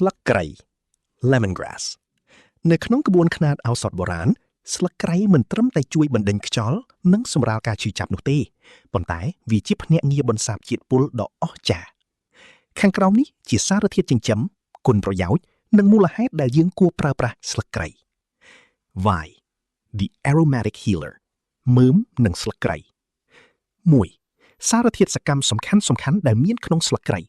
ស្លឹកគ្រៃ lemongrass នៅក្នុងក្បួនខ្នាតឱសថបុរាណស្លឹកគ្រៃមិនត្រឹមតែជួយបណ្ដេញខ្យល់និងសម្រាលការឈឺចាប់នោះទេប៉ុន្តែវាជាភ្នាក់ងារបន្សាបជាតិពុលដ៏អស្ចារ្យខាងក្រោមនេះជាសារធាតុចិញ្ចឹមគុណប្រយោជន៍និងមូលហេតុដែលយើងគួរប្រើប្រាស់ស្លឹកគ្រៃ Why the aromatic healer មើមនិងស្លឹកគ្រៃ 1. សារធាតុសកម្មសំខាន់ៗដែលមានក្នុងស្លឹកគ្រៃ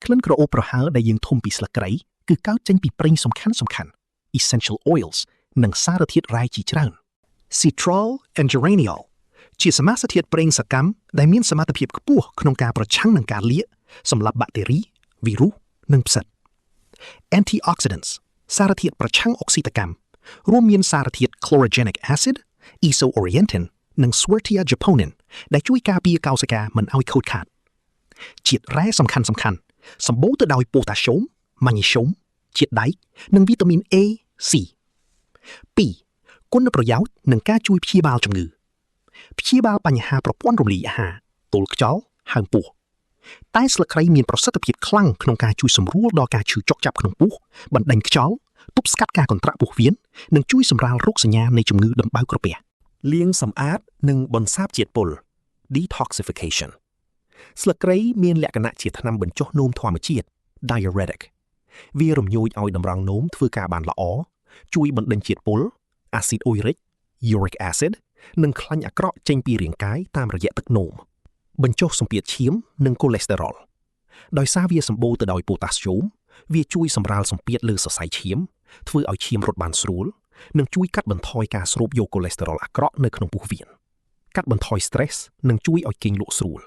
ក្លិនក្រអូបប្រហើរដែលយើងធំពីស្លឹកគ្រៃគឺកើតចេញពីប្រេងសំខាន់ៗ essential oils និងសារធាតុរ៉ែជាច្រើន Citral and geraniol ជាសមាសធាតុប្រេងសកម្មដែលមានសមត្ថភាពខ្ពស់ក្នុងការប្រឆាំងនឹងការលាកសម្លាប់បាក់តេរីវីរុសនិងផ្សិត Antioxidants សារធាតុប្រឆាំងអុកស៊ីតកម្មរួមមានសារធាតុ chlorogenic acid isoorientin និង Swertia japonin ដែលជួយការពារកោសិកាមិនឲ្យខូចខាតជាតិរ៉ែសំខាន់ៗសម្បូរទៅដោយប៉ូតាស្យូម ម៉ាញ៉េស្យូមជាតិដែកនិងវីតាមីន A, C 2. គុណប្រយោជន៍និងការជួយព្យាបាលជំងឺព្យាបាលបញ្ហាប្រព័ន្ធរំលាយអាហារទល់ខ្យល់ហើមពោះតែស្លឹកគ្រៃមានប្រសិទ្ធភាពខ្លាំងក្នុងការជួយសម្រួលដល់ការឈឺចុកចាប់ក្នុងពោះបណ្ដេញខ្យល់ទប់ស្កាត់ការកន្ត្រាក់ពោះវៀននិងជួយសម្រាលរោគសញ្ញានៃជំងឺដំបៅក្រពះលាងសម្អាតនិងបន្សាបជាតិពុល detoxification ស្លឹកគ្រៃមានលក្ខណៈជាថ្នាំបញ្ចុះនោមធម្មជាតិ diuretic វារំញោចឲ្យតម្រង់នោមធ្វើការបានល្អជួយបណ្ដេញជាតិពុល acid uric uric acid និងខ្លាញ់អាក្រក់ចេញពីរាងកាយតាមរយៈទឹកនោមបញ្ចុះសម្ពាធឈាមនិងកូលេស្តេរ៉ុលដោយសារវាសម្បូរទៅដោយប៉ូតាស្យូមវាជួយសម្រាលសម្ពាធលើសរសៃឈាមធ្វើឲ្យឈាមរត់បានស្រួលនិងជួយកាត់បន្ថយការស្រូបយកកូលេស្តេរ៉ុលអាក្រក់នៅក្នុងពោះវៀនកាត់បន្ថយ stress និងជួយឲ្យគេងលក់ស្រួល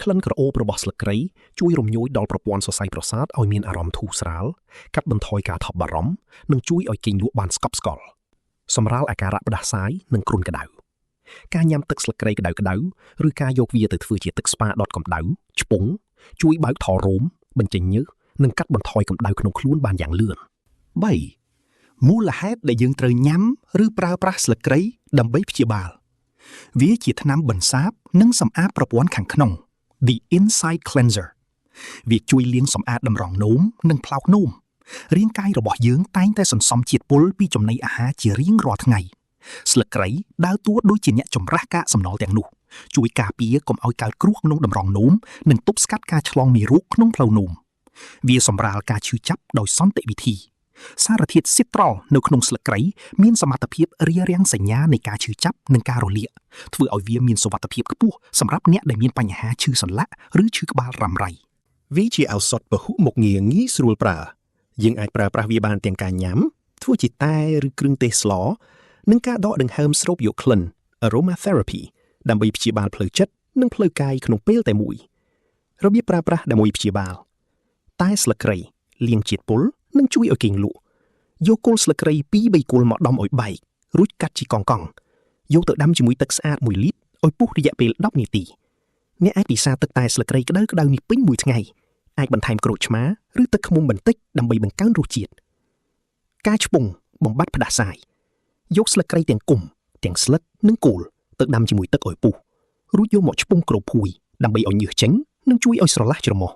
ក្លិនក្រអូបរបស់ស្លឹកគ្រៃជួយរំញោចដល់ប្រព័ន្ធសរសៃប្រសាទឲ្យមានអារម្មណ៍ធូរស្រាលកាត់បន្ថយការថប់បារម្ភនិងជួយឲ្យគេងលក់បានស្កប់ស្កល់សម្រាលអាការៈផ្ដាសាយនិងគ្រុនក្តៅការញ៉ាំទឹកស្លឹកគ្រៃក្តៅៗឬការយកវាទៅធ្វើជាទឹកស្ប៉ាដុតកម្ដៅឆ្ពង់ជួយបើកថររោមបញ្ចេញញើសនិងកាត់បន្ថយកម្ដៅក្នុងខ្លួនបានយ៉ាងលឿន 3. មូលហេតុដែលយើងត្រូវញ៉ាំឬប្រើប្រាស់ស្លឹកគ្រៃដើម្បីព្យាបាលវាជាថ្នាំបន្សាបនិងសម្អាតប្រព័ន្ធខាងក្នុង The Inside Cleanser វាជួយលាងសម្អាតតម្រងនោមនិងផ្លោកនោមរាងកាយរបស់យើងតែងតែសន្សំជាតិពុលពីចំណីអាហារជារៀងរាល់ថ្ងៃស្លឹកគ្រៃដើរតួដូចជាអ្នកចម្រាស់កាកសំណល់ទាំងនោះជួយការពារកុំឲ្យកើតគ្រោះក្នុងតម្រងនោមនិងទប់ស្កាត់ការឆ្លងមេរោគក្នុងផ្លូវនោមវាសម្រាលការឈឺចាប់ដោយសន្តិវិធីសារធាតុ Citral នៅក្នុងស្លឹកគ្រៃមានសមត្ថភាពរារាំងសញ្ញានៃការឈឺចាប់និងការរលាកធ្វើឲ្យវាមានសុវត្ថិភាពខ្ពស់សម្រាប់អ្នកដែលមានបញ្ហាឈឺសន្លាក់ឬឈឺក្បាលរ៉ាំរ៉ៃវាជាឱសថពហុមុខងារងាយស្រួលប្រើយើងអាចប្រើប្រាស់វាបានទាំងការញ៉ាំធ្វើជាតែឬគ្រឿងទេសស្លនិងការដកដង្ហើមស្រូបយកក្លិន aromatherapy ដើម្បីព្យាបាលផ្លូវចិត្តនិងផ្លូវកាយក្នុងពេលតែមួយរបៀបប្រើប្រាស់ដើម្បីព្យាបាលតែស្លឹកគ្រៃលាងជាតិពុលនិងជួយឲ្យគេងលក់យកគល់ស្លឹកគ្រៃ 2-3 គល់មកដំឲ្យបែករួចកាត់ជាកង់ៗយកទៅដាំជាមួយទឹកស្អាត1លីត្រឲ្យពុះរយៈពេល10នាទីអ្នកអាចពិសាទឹកតែស្លឹកគ្រៃក្តៅៗនេះពេញមួយថ្ងៃអាចបន្ថែមក្រូចឆ្មាឬទឹកឃ្មុំបន្តិចដើម្បីបង្កើនរសជាតិការឆ្ពង់បំបត្តិផ្ដាសាយយកស្លឹកគ្រៃទាំងគុម្ពទាំងស្លឹកនិងគល់ទៅដាំជាមួយទឹកឲ្យពុះរួចយកមកឆ្ពង់គ្របភួយដើម្បីឲ្យញើសចេញនិងជួយឲ្យស្រឡះច្រមុះ